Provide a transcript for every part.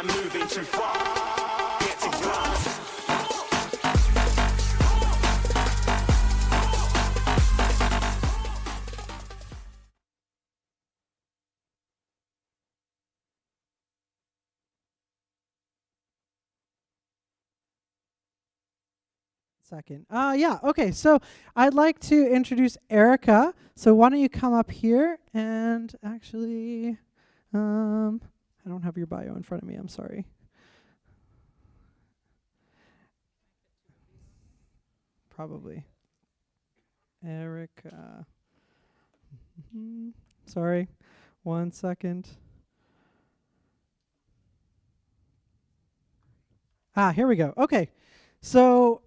I'm moving too far. Getting lost. Second. Yeah, okay, so I'd like to introduce Erica. So why don't you come up here and actually, I don't have your bio in front of me, I'm sorry. Probably. Erica. Sorry, 1 second. Here we go. Okay, so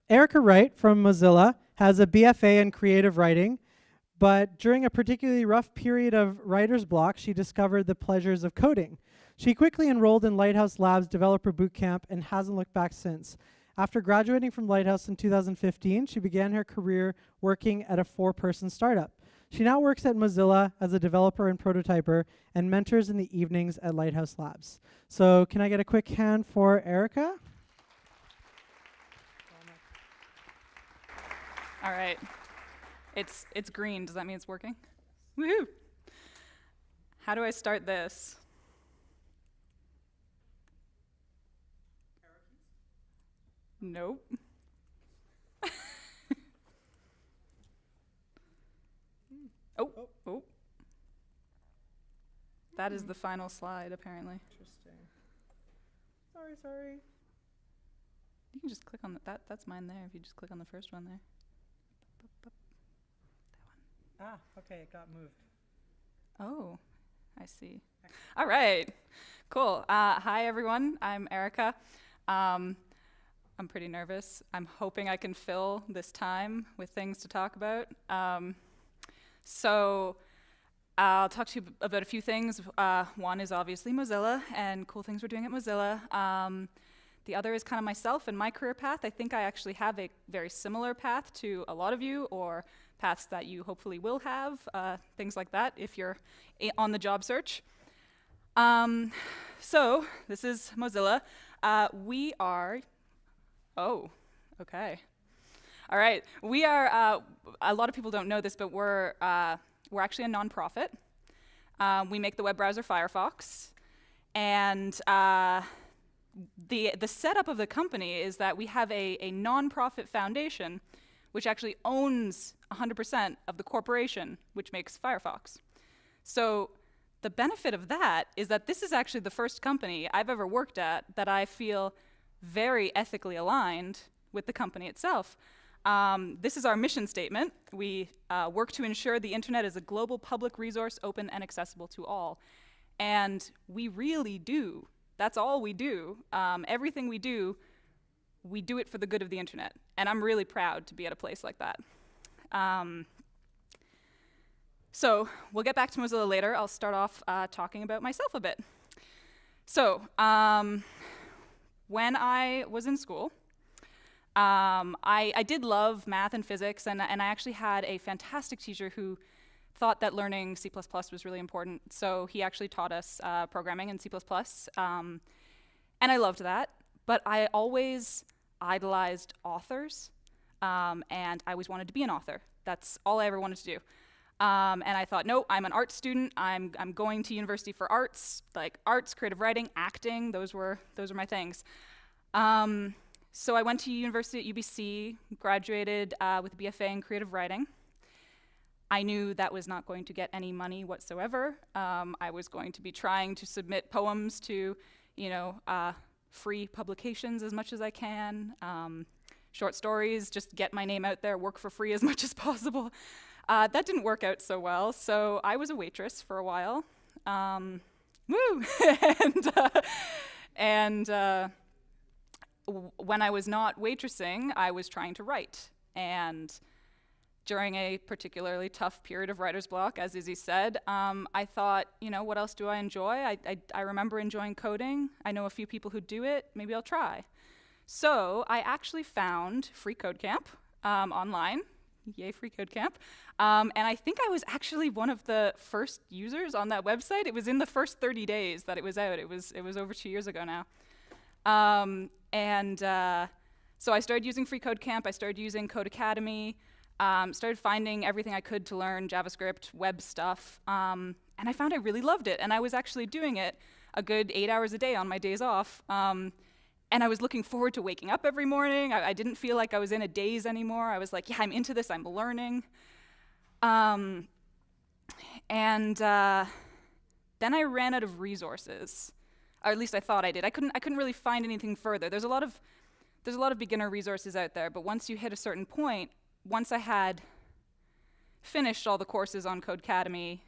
Erica Wright from Mozilla has a BFA in creative writing, but during a particularly rough period of writer's block, she discovered the pleasures of coding. She quickly enrolled in Lighthouse Labs Developer Bootcamp and hasn't looked back since. After graduating from Lighthouse in 2015, she began her career working at a 4-person startup. She now works at Mozilla as a developer and prototyper and mentors in the evenings at Lighthouse Labs. So can I get a quick hand for Erica? All right. It's green. Does that mean it's working? Woohoo! How do I start this? Nope. Oh. That is the final slide, apparently. Interesting. Sorry. You can just click on that's mine there. If you just click on the first one there. That one. Okay, it got moved. Oh, I see. All right, cool. Hi, everyone. I'm Erica. I'm pretty nervous. I'm hoping I can fill this time with things to talk about. So I'll talk to you about a few things. One is obviously Mozilla and cool things we're doing at Mozilla. The other is kind of myself and my career path. I think I actually have a very similar path to a lot of you, or paths that you hopefully will have, things like that if you're on the job search. So this is Mozilla. We are, okay. All right, we are, a lot of people don't know this, but we're actually a nonprofit. We make the web browser Firefox, and the setup of the company is that we have a nonprofit foundation which actually owns 100% of the corporation which makes Firefox. So the benefit of that is that this is actually the first company I've ever worked at that I feel very ethically aligned with the company itself. This is our mission statement. We work to ensure the internet is a global public resource, open and accessible to all. And we really do. That's all we do. Everything we do it for the good of the internet. And I'm really proud to be at a place like that. So we'll get back to Mozilla later. I'll start off talking about myself a bit. So when I was in school, I did love math and physics, and I actually had a fantastic teacher who thought that learning C++ was really important. So he actually taught us programming in C++, and I loved that. But I always idolized authors, and I always wanted to be an author. That's all I ever wanted to do. And I thought, no, I'm an art student. I'm going to university for arts, like arts, creative writing, acting. Those were my things. So I went to university at UBC, graduated with a BFA in creative writing. I knew that was not going to get any money whatsoever. I was going to be trying to submit poems to, free publications as much as I can. Short stories, just get my name out there, work for free as much as possible. That didn't work out so well, so I was a waitress for a while. Woo! and when I was not waitressing, I was trying to write. And during a particularly tough period of writer's block, as Izzy said, I thought, what else do I enjoy? I remember enjoying coding. I know a few people who do it. Maybe I'll try. So I actually found FreeCodeCamp online. Yay, FreeCodeCamp. And I think I was actually one of the first users on that website. It was in the first 30 days that it was out. It was over 2 years ago now. So I started using FreeCodeCamp. I started using Code Academy. Started finding everything I could to learn JavaScript, web stuff. And I found I really loved it. And I was actually doing it a good 8 hours a day on my days off. And I was looking forward to waking up every morning. I didn't feel like I was in a daze anymore. I was like, yeah, I'm into this, I'm learning. Then I ran out of resources. Or at least I thought I did. I couldn't really find anything further. There's a lot of beginner resources out there, but once you hit a certain point, once I had finished all the courses on Codecademy,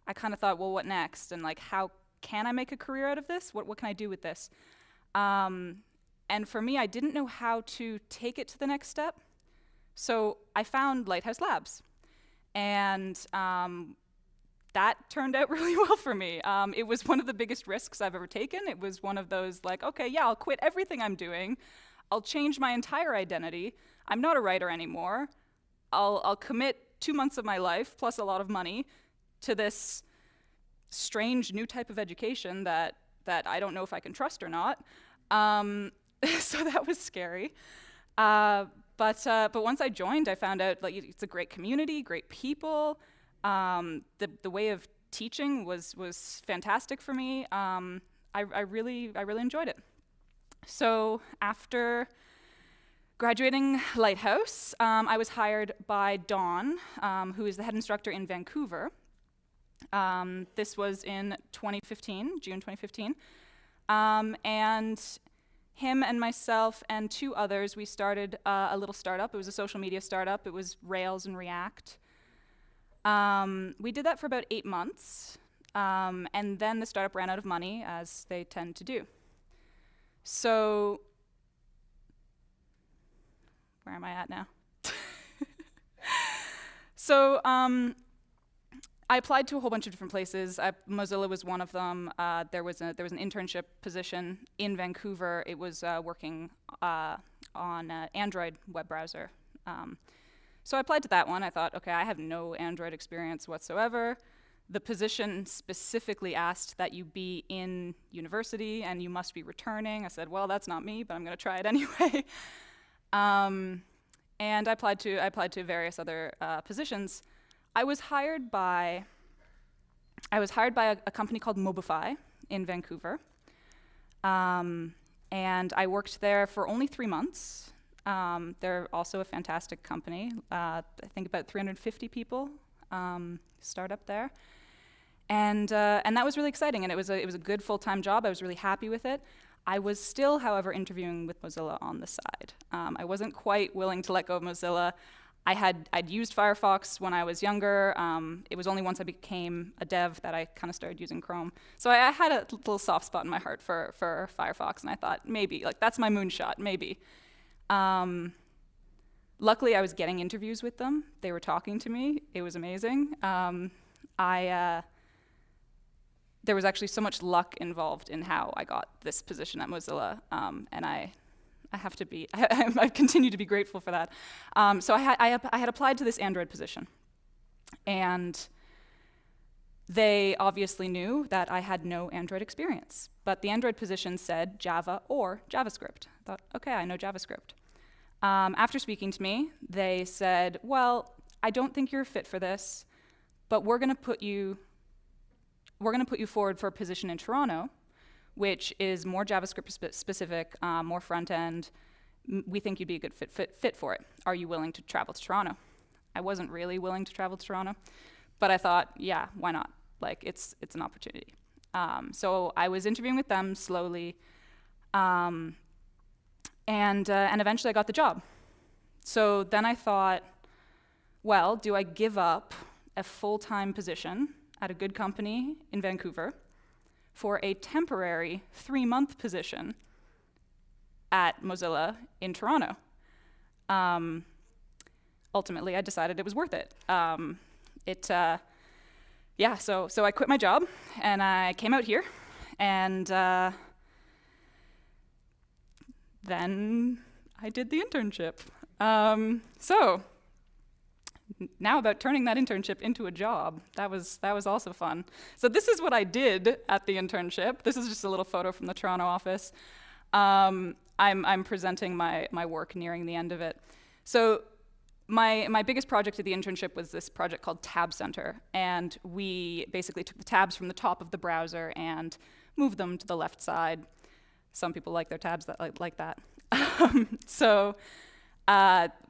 I kind of thought, well, what next? And like, how can I make a career out of this? What can I do with this? And for me, I didn't know how to take it to the next step. So I found Lighthouse Labs. And that turned out really well for me. It was one of the biggest risks I've ever taken. It was one of those like, okay, yeah, I'll quit everything I'm doing. I'll change my entire identity. I'm not a writer anymore. I'll commit 2 months of my life, plus a lot of money, to this strange new type of education that I don't know if I can trust or not. So that was scary. But once I joined, I found out like it's a great community, great people. The way of teaching was fantastic for me. I really enjoyed it. So after graduating Lighthouse, I was hired by Dawn, who is the head instructor in Vancouver. This was in 2015, June 2015. And him and myself and 2 others, we started a little startup. It was a social media startup. It was Rails and React. We did that for about 8 months, and then the startup ran out of money, as they tend to do. So, where am I at now? So, I applied to a whole bunch of different places. Mozilla was one of them. There was an internship position in Vancouver. It was working on an Android web browser. So I applied to that one. I thought, okay, I have no Android experience whatsoever. The position specifically asked that you be in university and you must be returning. I said, well, that's not me, but I'm going to try it anyway. And I applied to various other positions. I was hired by a company called Mobify in Vancouver, and I worked there for only 3 months. They're also a fantastic company. I think about 350 people start up there, and that was really exciting. And it was a good full-time job. I was really happy with it. I was still, however, interviewing with Mozilla on the side. I wasn't quite willing to let go of Mozilla. I'd used Firefox when I was younger. It was only once I became a dev that I kind of started using Chrome. So I had a little soft spot in my heart for Firefox, and I thought maybe, like, that's my moonshot, maybe. Luckily, I was getting interviews with them. They were talking to me. It was amazing. There was actually so much luck involved in how I got this position at Mozilla, and I continue to be grateful for that. So I had applied to this Android position, and they obviously knew that I had no Android experience, but the Android position said Java or JavaScript. I thought, okay, I know JavaScript. After speaking to me, they said, well, I don't think you're a fit for this, but we're going to put you forward for a position in Toronto, which is more JavaScript specific, more front end. We think you'd be a good fit for it. Are you willing to travel to Toronto? I wasn't really willing to travel to Toronto, but I thought, yeah, why not? Like, it's an opportunity. So I was interviewing with them slowly, and eventually I got the job. So then I thought, well, do I give up a full-time position at a good company in Vancouver for a temporary 3-month position at Mozilla in Toronto? Ultimately, I decided it was worth it. So I quit my job and I came out here, and then I did the internship. So now about turning that internship into a job. That was also fun. So this is what I did at the internship. This is just a little photo from the Toronto office. I'm presenting my work nearing the end of it. So my biggest project at the internship was this project called Tab Center, and we basically took the tabs from the top of the browser and moved them to the left side. Some people like their tabs like that. So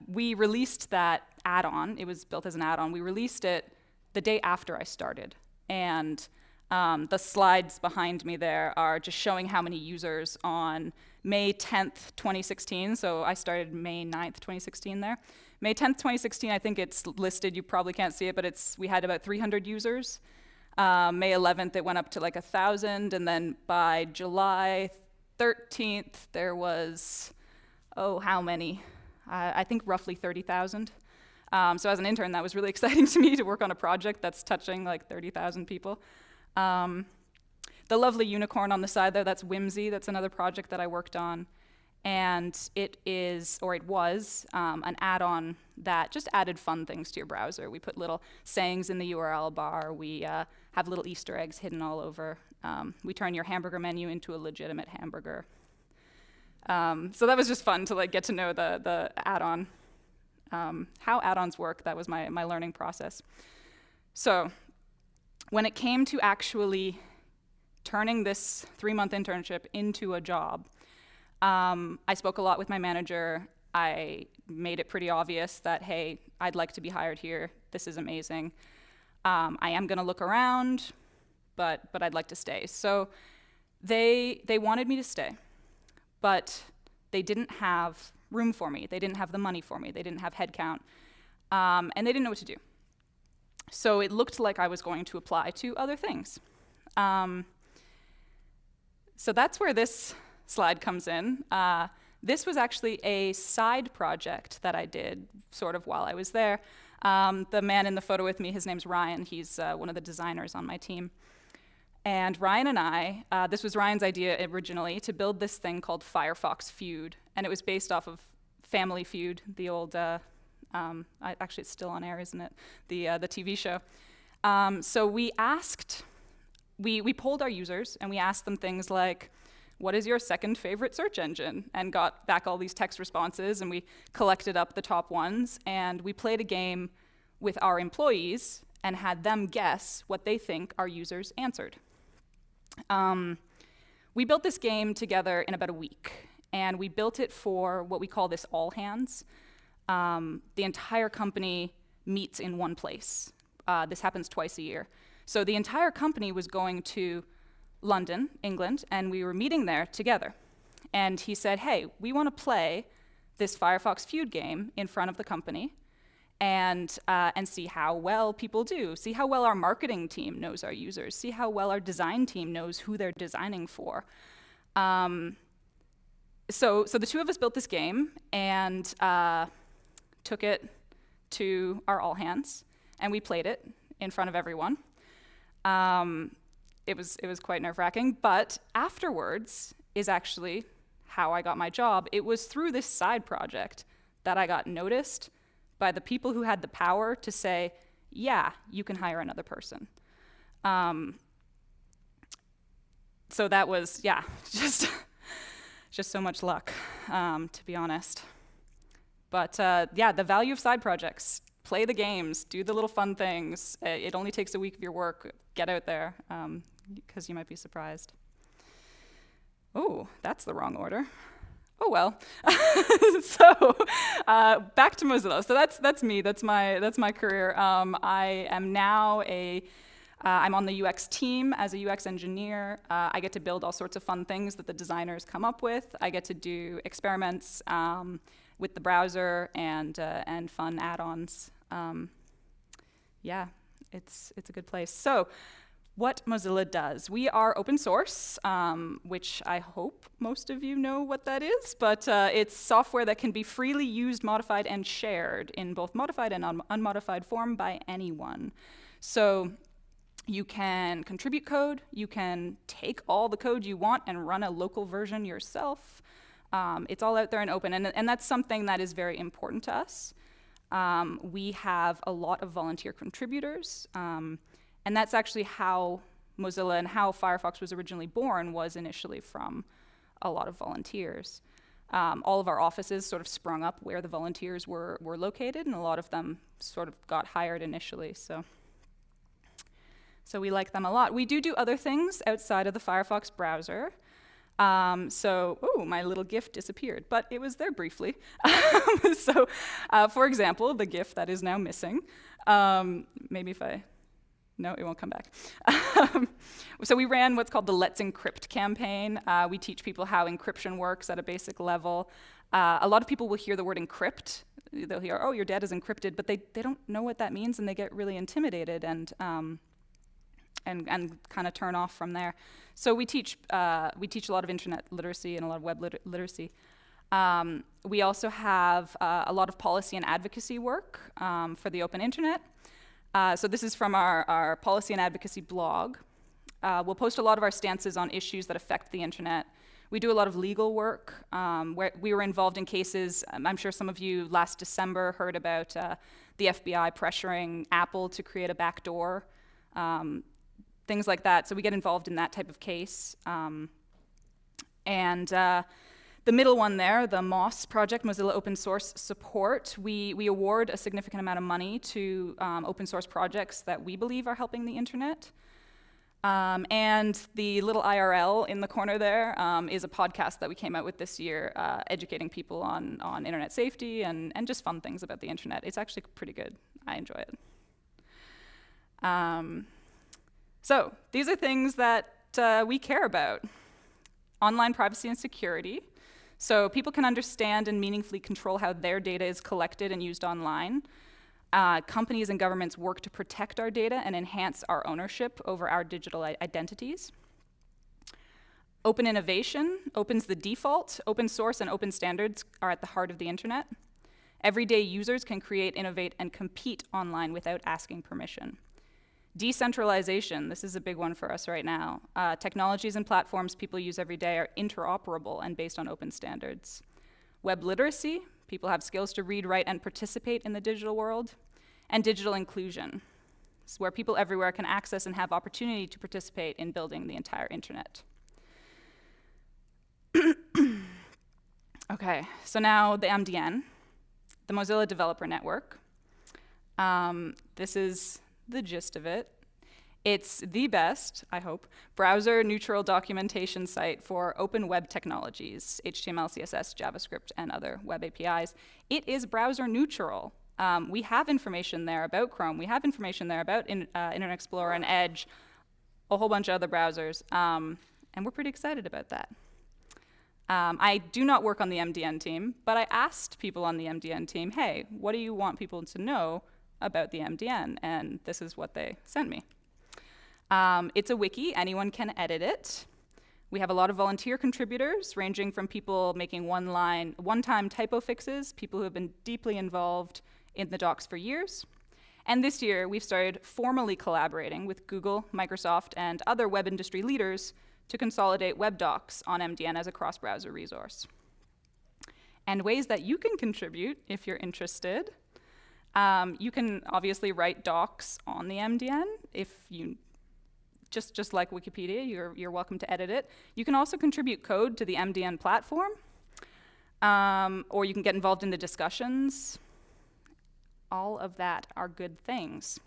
we released that add-on. It was built as an add-on. We released it the day after I started, and the slides behind me there are just showing how many users on May 10th, 2016. So I started May 9th, 2016 there. May 10th, 2016, I think it's listed. You probably can't see it, but we had about 300 users. May 11th, it went up to like 1,000, and then by July 13th, there was, how many? I think roughly 30,000. So as an intern, that was really exciting to me to work on a project that's touching like 30,000 people. The lovely unicorn on the side there, that's Whimsy. That's another project that I worked on. And it was, an add-on that just added fun things to your browser. We put little sayings in the URL bar. We have little Easter eggs hidden all over. We turn your hamburger menu into a legitimate hamburger. So that was just fun to like get to know the add-on, how add-ons work. That was my learning process. So when it came to actually turning this 3-month internship into a job, I spoke a lot with my manager. I made it pretty obvious that, hey, I'd like to be hired here. This is amazing. I am going to look around, but I'd like to stay. So they wanted me to stay, but they didn't have room for me. They didn't have the money for me. They didn't have headcount, and they didn't know what to do. So it looked like I was going to apply to other things. So that's where this slide comes in. This was actually a side project that I did sort of while I was there. The man in the photo with me, his name's Ryan. He's one of the designers on my team. And Ryan and I, this was Ryan's idea originally, to build this thing called Firefox Feud. And it was based off of Family Feud, the old, actually it's still on air, isn't it? The TV show. So we polled our users and we asked them things like, what is your second favorite search engine? And got back all these text responses, and we collected up the top ones, and we played a game with our employees and had them guess what they think our users answered. We built this game together in about a week, and we built it for what we call this all hands. The entire company meets in one place. This happens twice a year. So the entire company was going to London, England, and we were meeting there together. And he said, hey, we want to play this Firefox Feud game in front of the company and see how well people do, see how well our marketing team knows our users, see how well our design team knows who they're designing for. So the two of us built this game and took it to our all hands, and we played it in front of everyone. It was quite nerve-wracking, but afterwards is actually how I got my job. It was through this side project that I got noticed by the people who had the power to say, yeah, you can hire another person. So that was, yeah, just so much luck, to be honest. But yeah, the value of side projects. Play the games, do the little fun things. It only takes a week of your work. Get out there, because you might be surprised. Oh, that's the wrong order. Oh well. So back to Mozilla. So that's me. That's my career. I am now I'm on the UX team as a UX engineer. I get to build all sorts of fun things that the designers come up with. I get to do experiments with the browser and fun add-ons. Yeah, it's a good place. So what Mozilla does. We are open source, which I hope most of you know what that is, but it's software that can be freely used, modified, and shared in both modified and unmodified form by anyone. So you can contribute code, you can take all the code you want and run a local version yourself. It's all out there and open, and that's something that is very important to us. We have a lot of volunteer contributors, and that's actually how Mozilla and how Firefox was originally born, was initially from a lot of volunteers. All of our offices sort of sprung up where the volunteers were located, and a lot of them sort of got hired initially. So we like them a lot. We do other things outside of the Firefox browser. My little GIF disappeared, but it was there briefly. For example, the GIF that is now missing. No, it won't come back. So we ran what's called the Let's Encrypt campaign. We teach people how encryption works at a basic level. A lot of people will hear the word encrypt. They'll hear, oh, your data is encrypted, but they don't know what that means, and they get really intimidated and kind of turn off from there. So we teach a lot of internet literacy and a lot of web literacy. We also have a lot of policy and advocacy work for the open internet. So this is from our policy and advocacy blog. We'll post a lot of our stances on issues that affect the internet. We do a lot of legal work, where we were involved in cases. I'm sure some of you last December heard about the FBI pressuring Apple to create a backdoor, things like that. So we get involved in that type of case. The middle one there, the MOS project, Mozilla Open Source Support, we award a significant amount of money to open source projects that we believe are helping the internet. And the little IRL in the corner there is a podcast that we came out with this year, educating people on internet safety and just fun things about the internet. It's actually pretty good. I enjoy it. So these are things that we care about. Online privacy and security. So people can understand and meaningfully control how their data is collected and used online. Companies and governments work to protect our data and enhance our ownership over our digital identities. Open innovation opens the default. Open source and open standards are at the heart of the internet. Everyday users can create, innovate, and compete online without asking permission. Decentralization, this is a big one for us right now. Technologies and platforms people use every day are interoperable and based on open standards. Web literacy, people have skills to read, write, and participate in the digital world. And digital inclusion, it's where people everywhere can access and have opportunity to participate in building the entire internet. Okay, so now the MDN, the Mozilla Developer Network. This is the gist of it. It's the best, I hope, browser-neutral documentation site for open web technologies, HTML, CSS, JavaScript, and other web APIs. It is browser-neutral. We have information there about Chrome. We have information there about Internet Explorer and Edge, a whole bunch of other browsers, and we're pretty excited about that. I do not work on the MDN team, but I asked people on the MDN team, hey, what do you want people to know about the MDN? And this is what they sent me. It's a wiki. Anyone can edit it. We have a lot of volunteer contributors, ranging from people making one-time typo fixes, people who have been deeply involved in the docs for years. And this year, we've started formally collaborating with Google, Microsoft, and other web industry leaders to consolidate web docs on MDN as a cross-browser resource. And ways that you can contribute, if you're interested. You can obviously write docs on the MDN. If you, just like Wikipedia, you're welcome to edit it. You can also contribute code to the MDN platform, or you can get involved in the discussions. All of that are good things.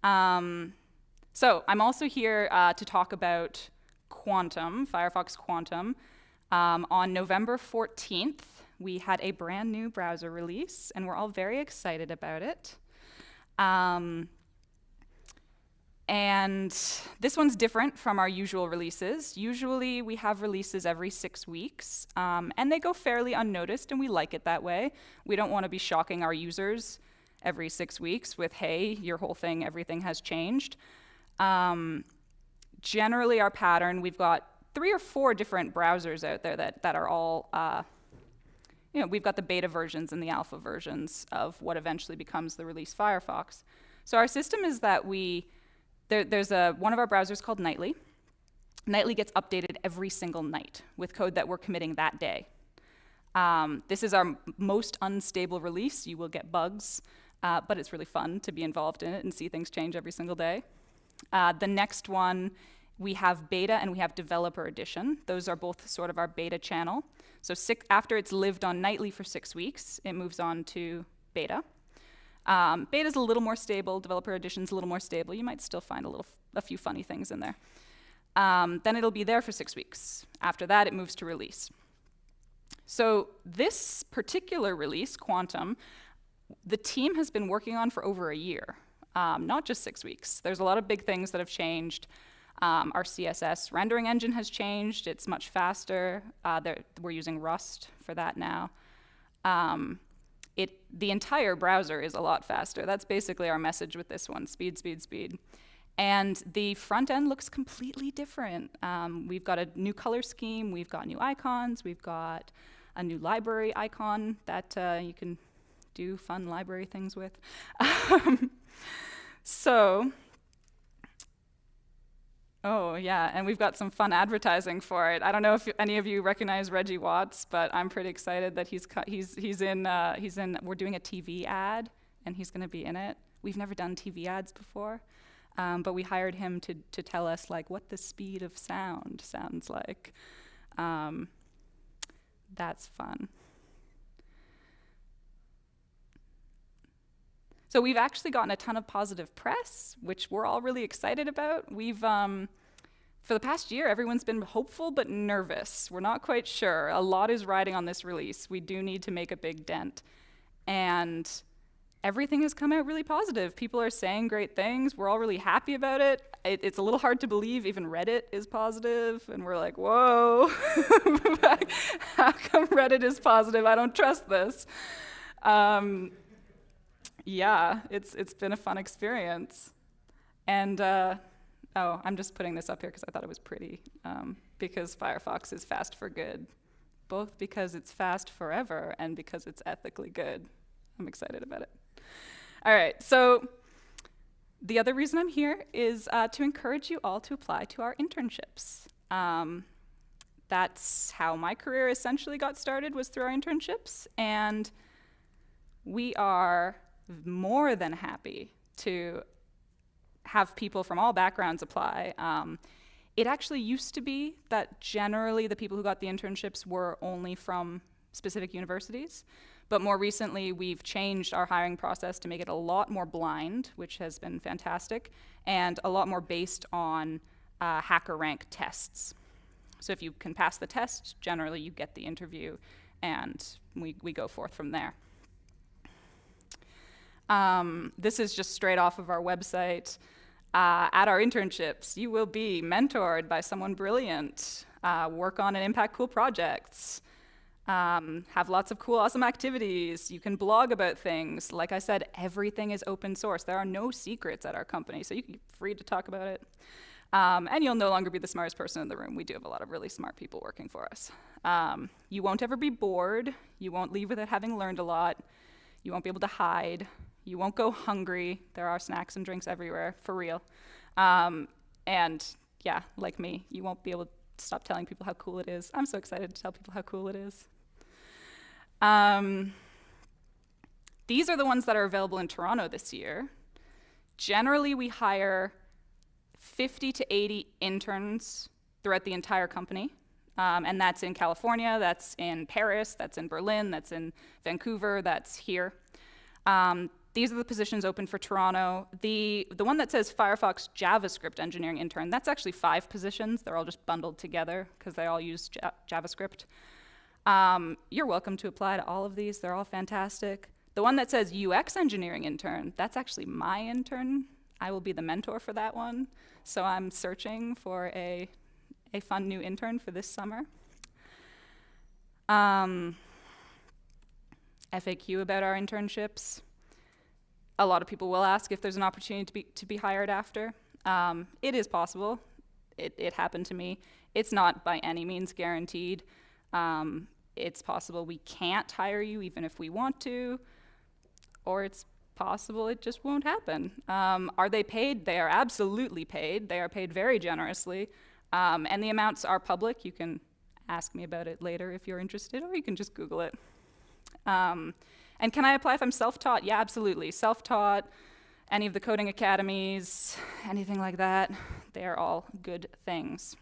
So I'm also here to talk about Quantum, Firefox Quantum. On November 14th, we had a brand new browser release, and we're all very excited about it. And this one's different from our usual releases. Usually, we have releases every 6 weeks, and they go fairly unnoticed, and we like it that way. We don't want to be shocking our users every 6 weeks with, hey, your whole thing, everything has changed. Generally, our pattern, we've got 3 or 4 different browsers out there that are all, we've got the beta versions and the alpha versions of what eventually becomes the release Firefox. So our system is that there's one of our browsers called Nightly. Nightly gets updated every single night with code that we're committing that day. This is our most unstable release. You will get bugs, but it's really fun to be involved in it and see things change every single day. The next one, we have beta and we have developer edition. Those are both sort of our beta channel. So after it's lived on nightly for 6 weeks, it moves on to beta. Beta's a little more stable. Developer edition's a little more stable. You might still find a few funny things in there. Then it'll be there for 6 weeks. After that, it moves to release. So this particular release, Quantum, the team has been working on for over a year, not just 6 weeks. There's a lot of big things that have changed. Our CSS rendering engine has changed. It's much faster. We're using Rust for that now. The entire browser is a lot faster. That's basically our message with this one, speed, speed, speed. And the front end looks completely different. We've got a new color scheme. We've got new icons. We've got a new library icon that you can do fun library things with. Oh yeah, and we've got some fun advertising for it. I don't know if any of you recognize Reggie Watts, but I'm pretty excited that he's in. We're doing a TV ad, and he's going to be in it. We've never done TV ads before, but we hired him to tell us like what the speed of sound sounds like. That's fun. So we've actually gotten a ton of positive press, which we're all really excited about. We've, for the past year, everyone's been hopeful but nervous. We're not quite sure. A lot is riding on this release. We do need to make a big dent. And everything has come out really positive. People are saying great things. We're all really happy about it. It's a little hard to believe even Reddit is positive, and we're like, whoa, how come Reddit is positive? I don't trust this. Yeah, it's been a fun experience. And, I'm just putting this up here because I thought it was pretty, because Firefox is fast for good, both because it's fast forever and because it's ethically good. I'm excited about it. All right, so the other reason I'm here is to encourage you all to apply to our internships. That's how my career essentially got started, was through our internships, and we are more than happy to have people from all backgrounds apply. It actually used to be that generally the people who got the internships were only from specific universities, but more recently we've changed our hiring process to make it a lot more blind, which has been fantastic, and a lot more based on HackerRank tests. So if you can pass the test, generally you get the interview, and we go forth from there. This is just straight off of our website. At our internships, you will be mentored by someone brilliant, work on and impact cool projects, have lots of cool, awesome activities. You can blog about things. Like I said, everything is open source. There are no secrets at our company, so you can be free to talk about it. And you'll no longer be the smartest person in the room. We do have a lot of really smart people working for us. You won't ever be bored. You won't leave without having learned a lot. You won't be able to hide. You won't go hungry. There are snacks and drinks everywhere, for real. And yeah, like me, you won't be able to stop telling people how cool it is. I'm so excited to tell people how cool it is. These are the ones that are available in Toronto this year. Generally, we hire 50 to 80 interns throughout the entire company. And that's in California, that's in Paris, that's in Berlin, that's in Vancouver, that's here. These are the positions open for Toronto. The one that says Firefox JavaScript engineering intern, that's actually 5 positions. They're all just bundled together because they all use JavaScript. You're welcome to apply to all of these. They're all fantastic. The one that says UX engineering intern, that's actually my intern. I will be the mentor for that one. So I'm searching for a fun new intern for this summer. FAQ about our internships. A lot of people will ask if there's an opportunity to be hired after. It is possible. It happened to me. It's not by any means guaranteed. It's possible we can't hire you even if we want to, or it's possible it just won't happen. Are they paid? They are absolutely paid. They are paid very generously, and the amounts are public. You can ask me about it later if you're interested, or you can just Google it. And can I apply if I'm self-taught? Yeah, absolutely. Self-taught, any of the coding academies, anything like that, they're all good things.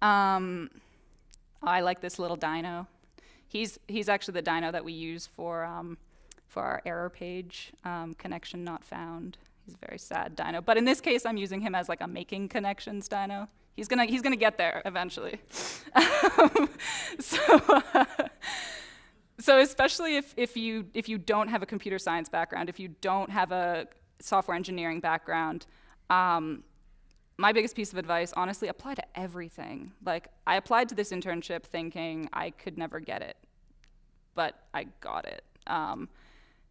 I like this little dino. He's actually the dino that we use for our error page, connection not found. He's a very sad dino, but in this case, I'm using him as like a making connections dino. He's gonna get there eventually. So especially if you don't have a computer science background, if you don't have a software engineering background, my biggest piece of advice, honestly, apply to everything. Like, I applied to this internship thinking I could never get it, but I got it.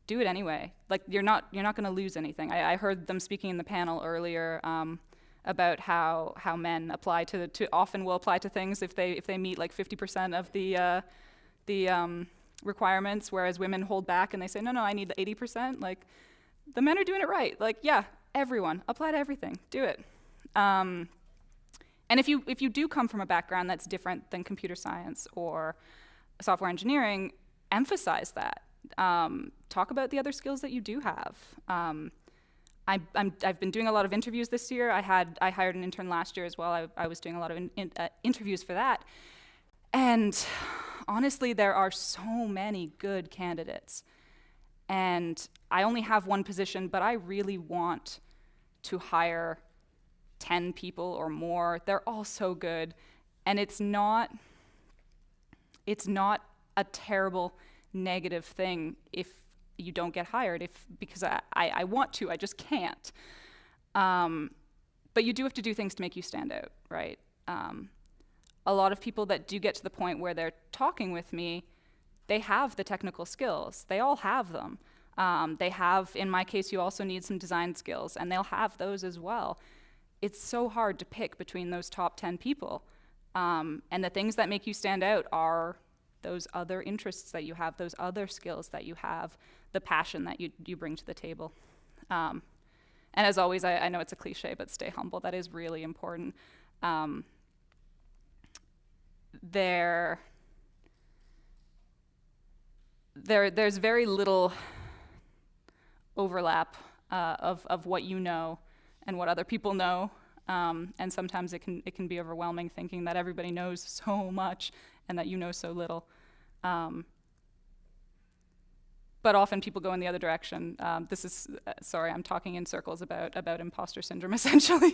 Do it anyway. Like, you're not going to lose anything. I heard them speaking in the panel earlier about how men apply to often will apply to things if they meet like 50% of the requirements, whereas women hold back and they say, no, I need the 80%. Like, the men are doing it right. Like, yeah, everyone, apply to everything. Do it. And if you do come from a background that's different than computer science or software engineering, emphasize that. Talk about the other skills that you do have. I've been doing a lot of interviews this year. I hired an intern last year as well. I was doing a lot of interviews for that. And honestly, there are so many good candidates. And I only have one position, but I really want to hire 10 people or more. They're all so good. And it's not a terrible negative thing if you don't get hired, because I want to, I just can't. But you do have to do things to make you stand out, right? A lot of people that do get to the point where they're talking with me, they have the technical skills. They all have them. They have, in my case, you also need some design skills, and they'll have those as well. It's so hard to pick between those top 10 people. And the things that make you stand out are those other interests that you have, those other skills that you have, the passion that you bring to the table. And as always, I know it's a cliche, but stay humble. That is really important. There's very little overlap of what you know and what other people know, and sometimes it can be overwhelming thinking that everybody knows so much and that you know so little. But often people go in the other direction. This is, sorry, I'm talking in circles about imposter syndrome essentially.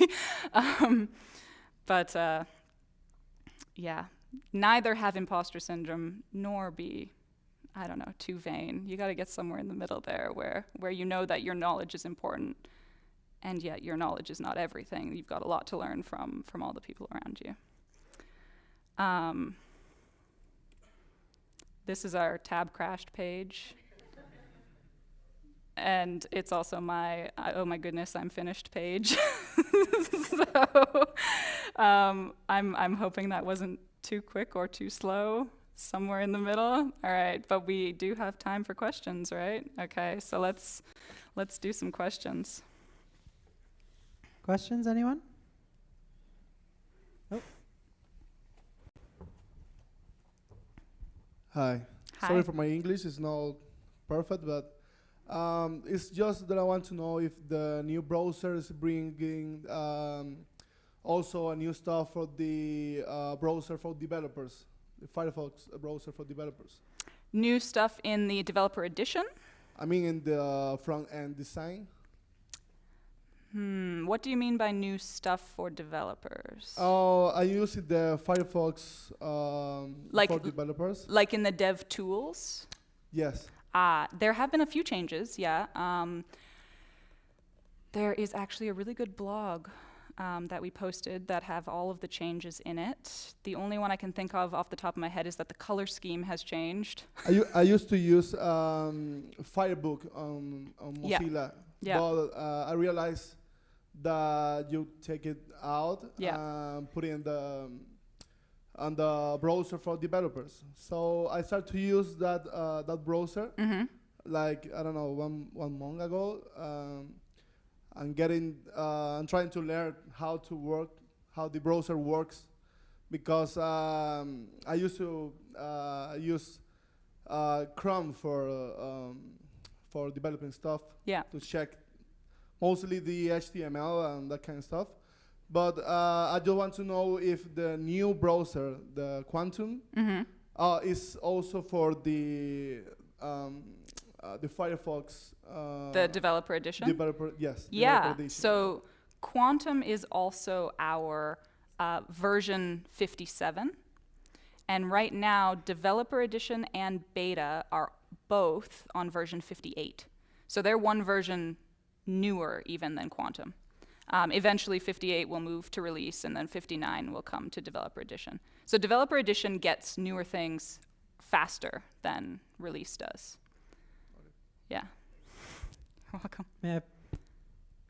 Yeah, neither have imposter syndrome nor be, I don't know, too vain. You gotta get somewhere in the middle there where you know that your knowledge is important, and yet your knowledge is not everything. You've got a lot to learn from all the people around you. This is our tab crashed page. And it's also my, oh my goodness, I'm finished page. So I'm hoping that wasn't too quick or too slow, somewhere in the middle. All right, but we do have time for questions, right? Okay, so let's do some questions. Questions, anyone? Oh. Hi. Hi. Sorry for my English, it's not perfect, but it's just that I want to know if the new browser is bringing also a new stuff for the browser for developers, the Firefox browser for developers. New stuff in the developer edition? I mean in the front-end design. What do you mean by new stuff for developers? Oh, I use the Firefox for developers. Like in the dev tools? Yes. There have been a few changes, yeah. There is actually a really good blog that we posted that have all of the changes in it. The only one I can think of off the top of my head is that the color scheme has changed. I used to use Firebook on Mozilla, Yeah. but I realized that you take it out and put it in on the browser for developers. So I started to use that browser, like, I don't know, one month ago. I'm trying to learn how the browser works because I used to use Chrome for developing stuff Yeah. to check mostly the HTML and that kind of stuff. But I just want to know if the new browser, the Quantum, is also for the Firefox. The developer edition? Yes. Yeah. Developer edition. So Quantum is also our version 57. And right now, developer edition and beta are both on version 58. So they're one version newer even than Quantum. Eventually 58 will move to release, and then 59 will come to developer edition. So developer edition gets newer things faster than release does. Yeah. You're welcome.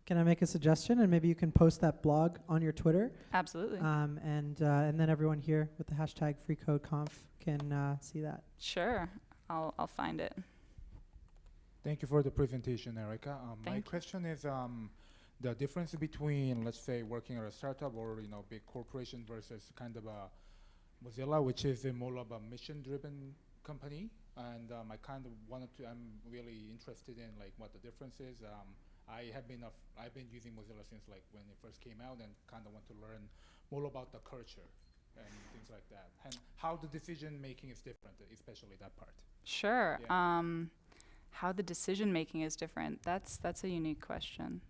Can I make a suggestion, and maybe you can post that blog on your Twitter? Absolutely. And then everyone here with the hashtag FreeCodeConf can see that. Sure. I'll find it. Thank you for the presentation, Erica. My Thank you. question is the difference between, let's say, working at a startup or big corporation versus kind of a Mozilla, which is more of a mission-driven company. And I'm really interested in like what the difference is. I've been using Mozilla since like when it first came out, and kind of want to learn more about the culture and things like that, and how the decision making is different, especially that part. Sure. Yeah. How the decision making is different. That's a unique question,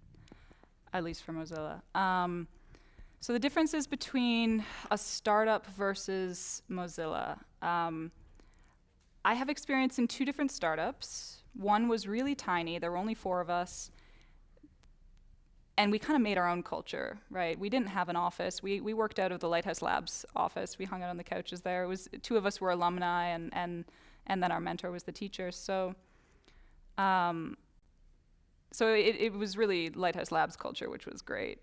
at least for Mozilla. So the differences between a startup versus Mozilla. I have experience in two different startups. One was really tiny. There were only 4 of us. And we kind of made our own culture, right? We didn't have an office. We worked out of the Lighthouse Labs office. We hung out on the couches there. It was 2 of us were alumni, and then our mentor was the teacher. So it was really Lighthouse Labs culture, which was great.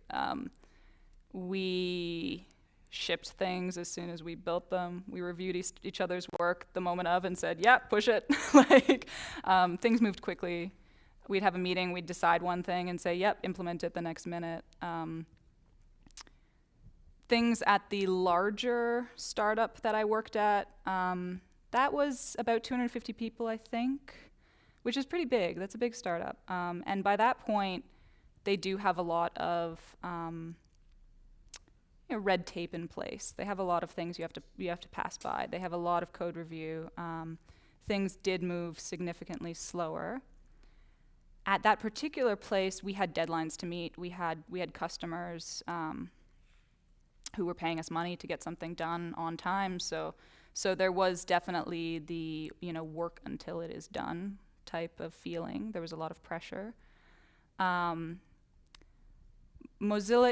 We shipped things as soon as we built them. We reviewed each other's work the moment of and said, yeah, push it. Things moved quickly. We'd have a meeting, we'd decide one thing and say, yep, implement it the next minute. Things at the larger startup that I worked at, that was about 250 people, I think, which is pretty big. That's a big startup. And by that point, they do have a lot of red tape in place. They have a lot of things you have to pass by. They have a lot of code review. Things did move significantly slower. At that particular place, we had deadlines to meet. We had customers who were paying us money to get something done on time. So there was definitely the work until it is done type of feeling. There was a lot of pressure. Mozilla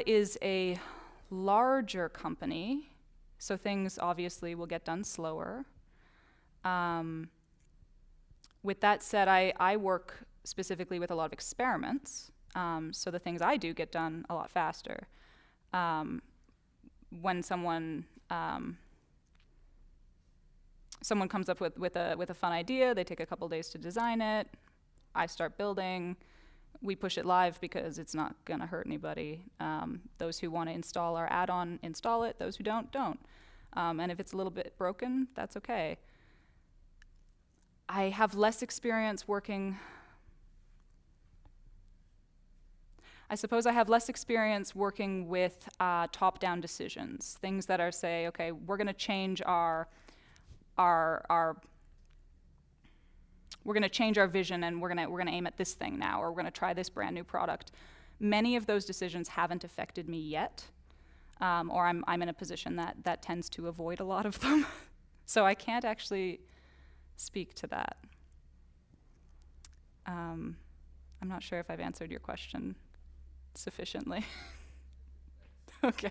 is a larger company, so things obviously will get done slower. With that said, I work specifically with a lot of experiments, so the things I do get done a lot faster. When someone comes up with a fun idea, they take a couple days to design it. I start building. We push it live because it's not going to hurt anybody. Those who want to install our add-on, install it. Those who don't. And if it's a little bit broken, that's okay. I have less experience working. I suppose I have less experience working with top-down decisions, things that are say, okay, we're going to change our vision, and we're going to aim at this thing now, or we're going to try this brand new product. Many of those decisions haven't affected me yet, or I'm in a position that tends to avoid a lot of them. So I can't actually speak to that. I'm not sure if I've answered your question sufficiently. Okay.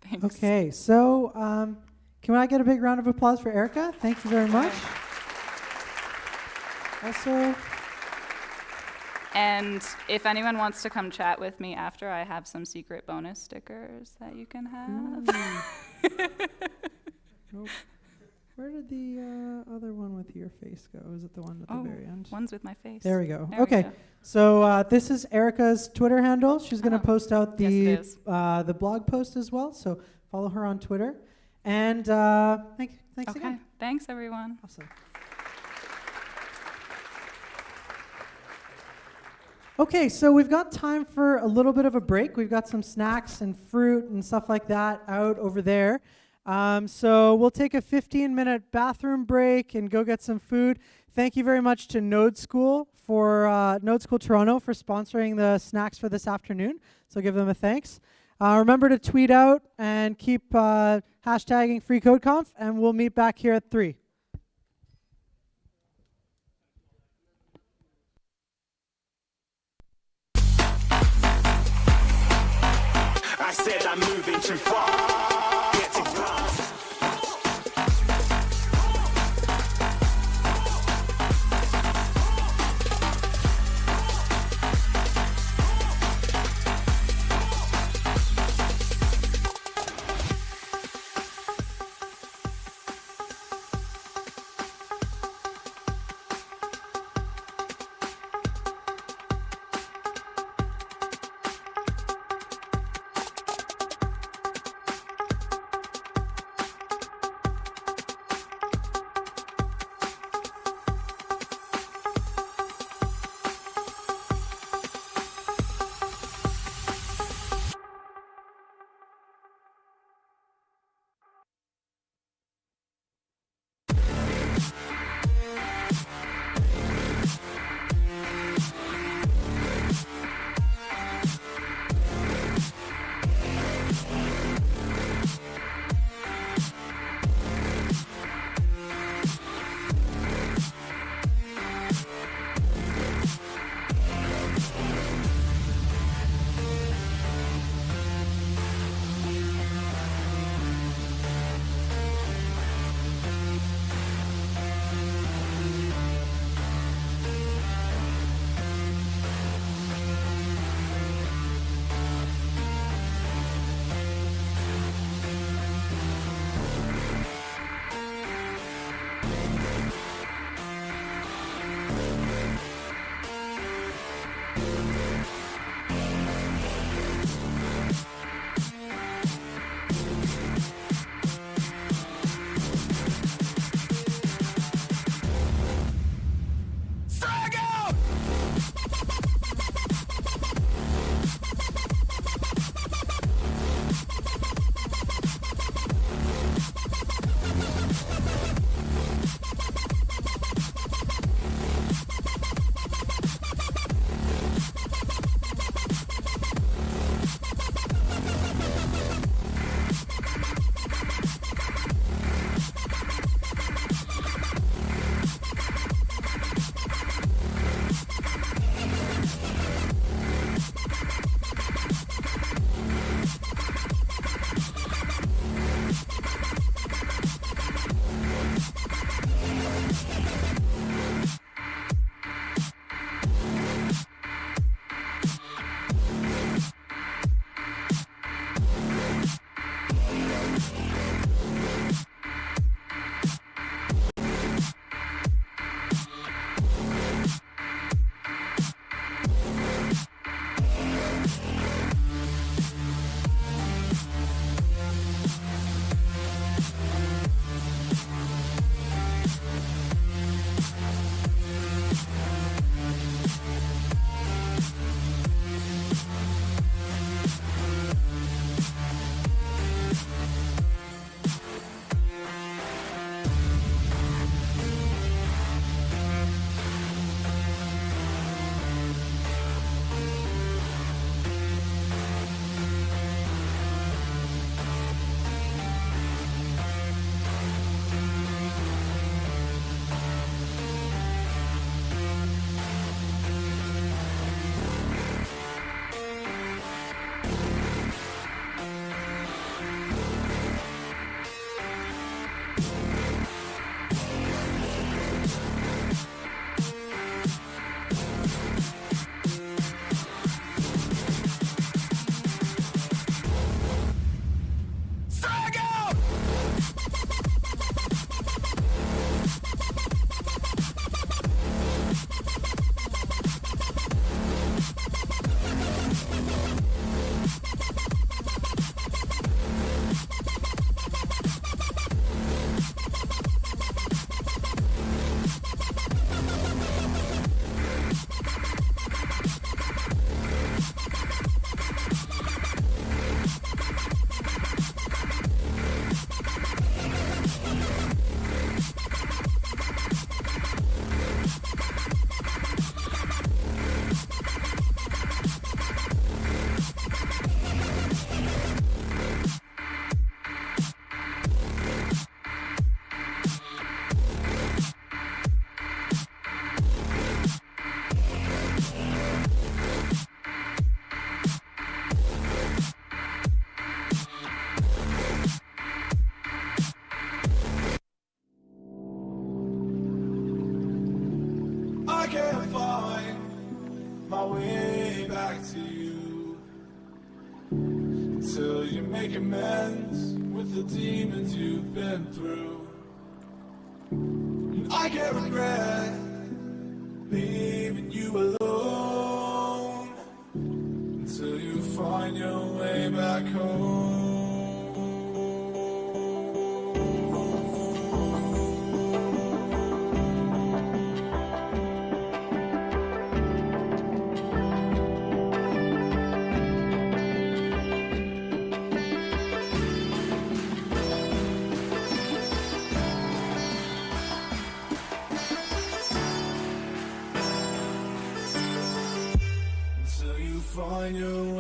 Thanks. Okay, so can I get a big round of applause for Erica? Thank you very much. Also, and if anyone wants to come chat with me after, I have some secret bonus stickers that you can have. Nope. Where did the other one with your face go? Is it the one at the very end? One's with my face. There we go. There we Okay, go. so this is Erica's Twitter handle. She's going to post out Yes, it is. the blog post as well. So follow her on Twitter. And thanks Okay. again. Thanks, everyone. Awesome. Okay, so we've got time for a little bit of a break. We've got some snacks and fruit and stuff like that out over there. So we'll take a 15-minute bathroom break and go get some food. Thank you very much to Node School Toronto for sponsoring the snacks for this afternoon. So give them a thanks. Remember to tweet out and keep hashtagging FreeCodeConf, and we'll meet back here at 3. I said I'm moving too far. Getting lost. make amends with the demons you've been through. And I can't regret leaving you alone until you find your way back home. Until you find your